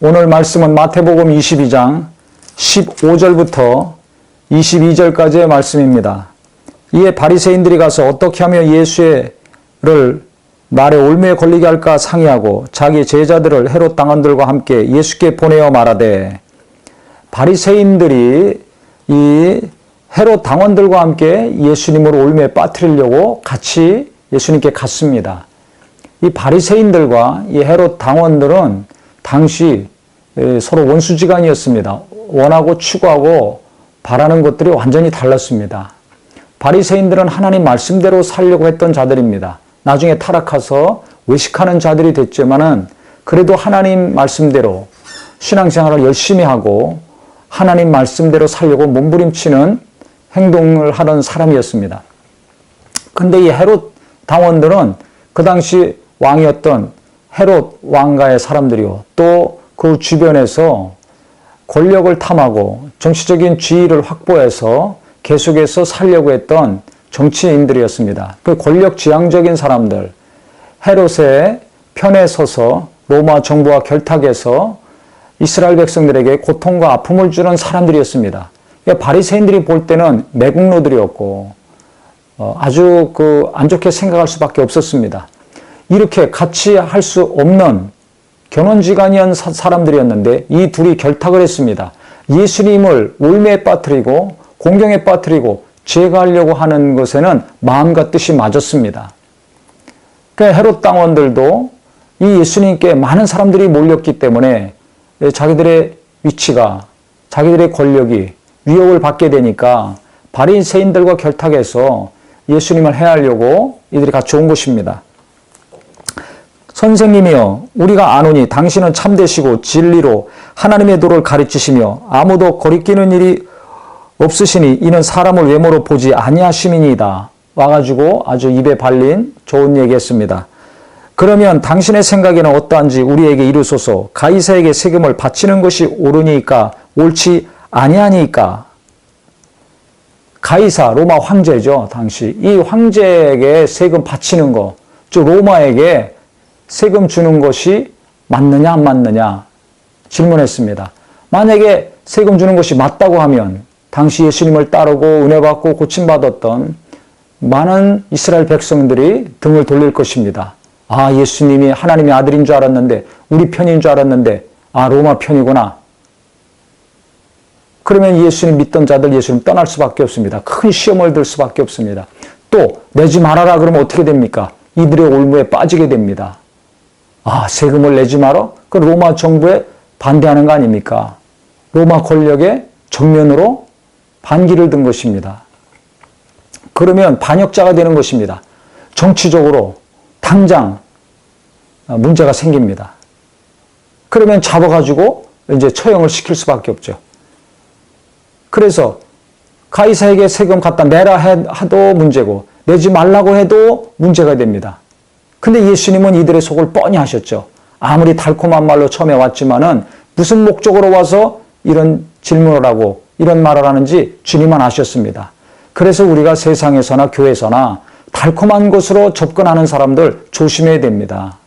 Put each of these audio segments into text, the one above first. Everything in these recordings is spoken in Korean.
오늘 말씀은 마태복음 22장 15절부터 22절까지의 말씀입니다. 이에 바리새인들이 가서 어떻게 하면 예수를 말에 올무에 걸리게 할까 상의하고 자기 제자들을 헤롯 당원들과 함께 예수께 보내어 말하되, 바리새인들이 이 헤롯 당원들과 함께 예수님을 올무에 빠뜨리려고 같이 예수님께 갔습니다. 이 바리새인들과 이 헤롯 당원들은 당시 서로 원수지간이었습니다. 원하고 추구하고 바라는 것들이 완전히 달랐습니다. 바리새인들은 하나님 말씀대로 살려고 했던 자들입니다. 나중에 타락해서 외식하는 자들이 됐지만은 그래도 하나님 말씀대로 신앙생활을 열심히 하고 하나님 말씀대로 살려고 몸부림치는 행동을 하는 사람이었습니다. 근데 이 헤롯 당원들은 그 당시 왕이었던 헤롯 왕가의 사람들이요, 또 그 주변에서 권력을 탐하고 정치적인 지위를 확보해서 계속해서 살려고 했던 정치인들이었습니다. 그 권력지향적인 사람들, 헤롯의 편에 서서 로마 정부와 결탁해서 이스라엘 백성들에게 고통과 아픔을 주는 사람들이었습니다. 바리새인들이 볼 때는 매국노들이었고 아주 안 좋게 생각할 수밖에 없었습니다. 이렇게 같이 할 수 없는 견원지간이한 사람들이었는데 이 둘이 결탁을 했습니다. 예수님을 올무에 빠뜨리고 공경에 빠뜨리고 제거하려고 하는 것에는 마음과 뜻이 맞았습니다. 헤롯 당원들도 이 예수님께 많은 사람들이 몰렸기 때문에 자기들의 위치가, 자기들의 권력이 위협을 받게 되니까 바리새인들과 결탁해서 예수님을 해하려고 이들이 같이 온 것입니다. 선생님이여, 우리가 아노니 당신은 참되시고 진리로 하나님의 도를 가르치시며 아무도 거리끼는 일이 없으시니 이는 사람을 외모로 보지 아니하심이니이다. 와가지고 아주 입에 발린 좋은 얘기했습니다. 그러면 당신의 생각에는 어떠한지 우리에게 이르소서. 가이사에게 세금을 바치는 것이 옳으니까 옳지 아니하니까. 가이사, 로마 황제죠. 당시 이 황제에게 세금 바치는 거, 즉 로마에게 세금 주는 것이 맞느냐 안 맞느냐 질문했습니다. 만약에 세금 주는 것이 맞다고 하면 당시 예수님을 따르고 은혜받고 고침받았던 많은 이스라엘 백성들이 등을 돌릴 것입니다. 아, 예수님이 하나님의 아들인 줄 알았는데, 우리 편인 줄 알았는데, 아, 로마 편이구나. 그러면 예수님 믿던 자들 예수님 떠날 수밖에 없습니다. 큰 시험을 들 수밖에 없습니다. 또 내지 말아라 그러면 어떻게 됩니까? 이들의 올무에 빠지게 됩니다. 아, 세금을 내지 마라? 그 로마 정부에 반대하는 거 아닙니까? 로마 권력의 정면으로 반기를 든 것입니다. 그러면 반역자가 되는 것입니다. 정치적으로 당장 문제가 생깁니다. 그러면 잡아가지고 이제 처형을 시킬 수밖에 없죠. 그래서 가이사에게 세금 갖다 내라 해도 문제고 내지 말라고 해도 문제가 됩니다. 근데 예수님은 이들의 속을 뻔히 하셨죠. 아무리 달콤한 말로 처음에 왔지만은 무슨 목적으로 와서 이런 질문을 하고 이런 말을 하는지 주님은 아셨습니다. 그래서 우리가 세상에서나 교회에서나 달콤한 것으로 접근하는 사람들 조심해야 됩니다.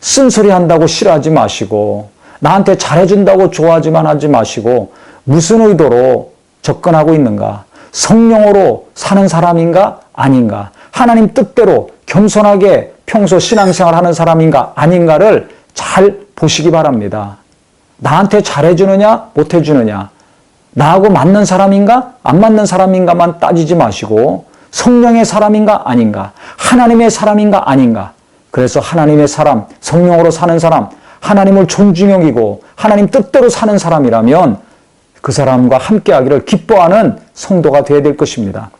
쓴소리 한다고 싫어하지 마시고, 나한테 잘해준다고 좋아하지만 하지 마시고, 무슨 의도로 접근하고 있는가? 성령으로 사는 사람인가? 아닌가? 하나님 뜻대로 겸손하게 평소 신앙생활 하는 사람인가? 아닌가를 잘 보시기 바랍니다. 나한테 잘해주느냐? 못해주느냐? 나하고 맞는 사람인가? 안 맞는 사람인가만 따지지 마시고 성령의 사람인가? 아닌가? 하나님의 사람인가? 아닌가? 그래서 하나님의 사람, 성령으로 사는 사람, 하나님을 존중히 여기고 하나님 뜻대로 사는 사람이라면 그 사람과 함께하기를 기뻐하는 성도가 되어야 될 것입니다.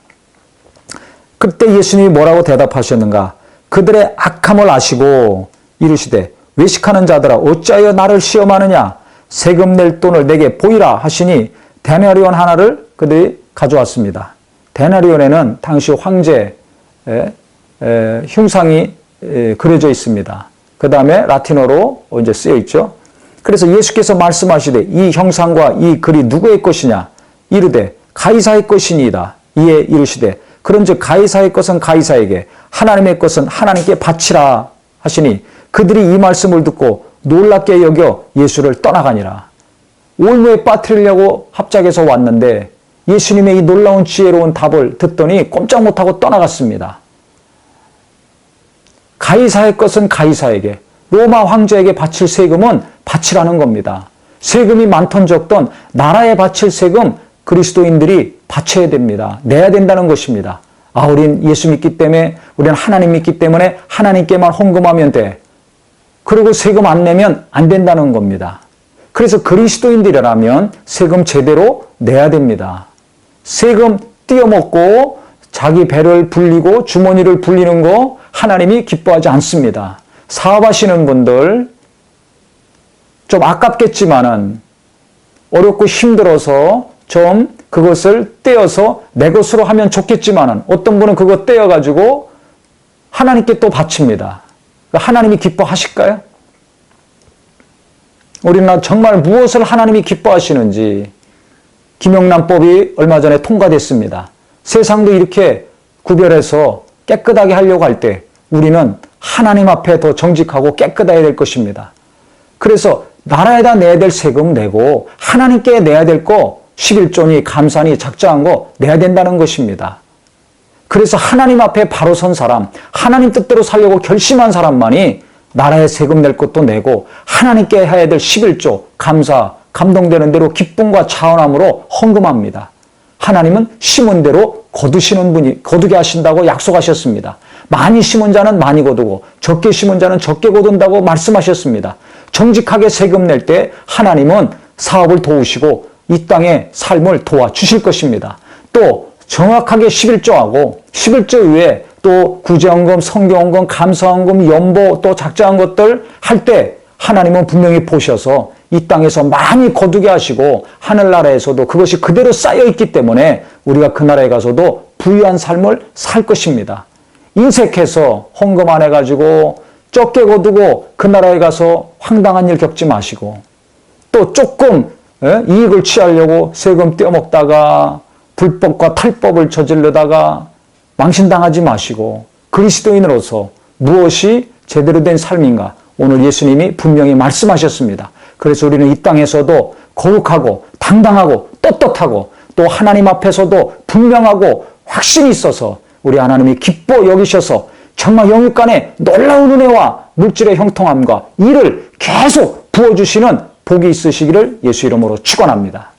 그때 예수님이 뭐라고 대답하셨는가? 그들의 악함을 아시고 이르시되 외식하는 자들아 어찌하여 나를 시험하느냐? 세금 낼 돈을 내게 보이라 하시니 데나리온 하나를 그들이 가져왔습니다. 데나리온에는 당시 황제의 흉상이 그려져 있습니다. 그 다음에 라틴어로 이제 쓰여 있죠. 그래서 예수께서 말씀하시되 이 형상과 이 글이 누구의 것이냐? 이르되 가이사의 것이니이다. 이에 이르시되 그런즉 가이사의 것은 가이사에게 하나님의 것은 하나님께 바치라 하시니 그들이 이 말씀을 듣고 놀랍게 여겨 예수를 떠나가니라. 올무에 빠뜨리려고 합작해서 왔는데 예수님의 이 놀라운 지혜로운 답을 듣더니 꼼짝 못하고 떠나갔습니다. 가이사의 것은 가이사에게, 로마 황제에게 바칠 세금은 바치라는 겁니다. 세금이 많던 적던 나라에 바칠 세금 그리스도인들이 바쳐야 됩니다. 내야 된다는 것입니다. 아, 우린 예수 믿기 때문에, 우리는 하나님 믿기 때문에 하나님께만 헌금하면 돼. 그리고 세금 안 내면 안 된다는 겁니다. 그래서 그리스도인들이라면 세금 제대로 내야 됩니다. 세금 띄어먹고 자기 배를 불리고 주머니를 불리는 거 하나님이 기뻐하지 않습니다. 사업하시는 분들 좀 아깝겠지만은 어렵고 힘들어서 좀 그것을 떼어서 내 것으로 하면 좋겠지만은 어떤 분은 그거 떼어가지고 하나님께 또 바칩니다. 하나님이 기뻐하실까요? 우리는 정말 무엇을 하나님이 기뻐하시는지 김영란법이 얼마 전에 통과됐습니다. 세상도 이렇게 구별해서 깨끗하게 하려고 할 때 우리는 하나님 앞에 더 정직하고 깨끗해야 될 것입니다. 그래서 나라에다 내야 될 세금 내고 하나님께 내야 될 거 11조니 감사니 작정한 거 내야 된다는 것입니다. 그래서 하나님 앞에 바로 선 사람, 하나님 뜻대로 살려고 결심한 사람만이 나라에 세금 낼 것도 내고 하나님께 해야 될 11조 감사, 감동되는 대로 기쁨과 차원함으로 헌금합니다. 하나님은 심은 대로 거두시는 분이 거두게 하신다고 약속하셨습니다. 많이 심은 자는 많이 거두고 적게 심은 자는 적게 거둔다고 말씀하셨습니다. 정직하게 세금 낼 때 하나님은 사업을 도우시고 이 땅의 삶을 도와주실 것입니다. 또 정확하게 11조하고 11조 이외에 또 구제헌금, 성경헌금, 감사헌금, 연보 또 작정한 것들 할 때 하나님은 분명히 보셔서 이 땅에서 많이 거두게 하시고 하늘나라에서도 그것이 그대로 쌓여있기 때문에 우리가 그 나라에 가서도 부유한 삶을 살 것입니다. 인색해서 헌금 안 해가지고 적게 거두고 그 나라에 가서 황당한 일 겪지 마시고 또 조금 이익을 취하려고 세금 떼어먹다가 불법과 탈법을 저지르다가 망신당하지 마시고 그리스도인으로서 무엇이 제대로 된 삶인가 오늘 예수님이 분명히 말씀하셨습니다. 그래서 우리는 이 땅에서도 거룩하고 당당하고 떳떳하고 또 하나님 앞에서도 분명하고 확신이 있어서 우리 하나님이 기뻐 여기셔서 정말 영육간에 놀라운 은혜와 물질의 형통함과 이를 계속 부어주시는 복이 있으시기를 예수 이름으로 축원합니다.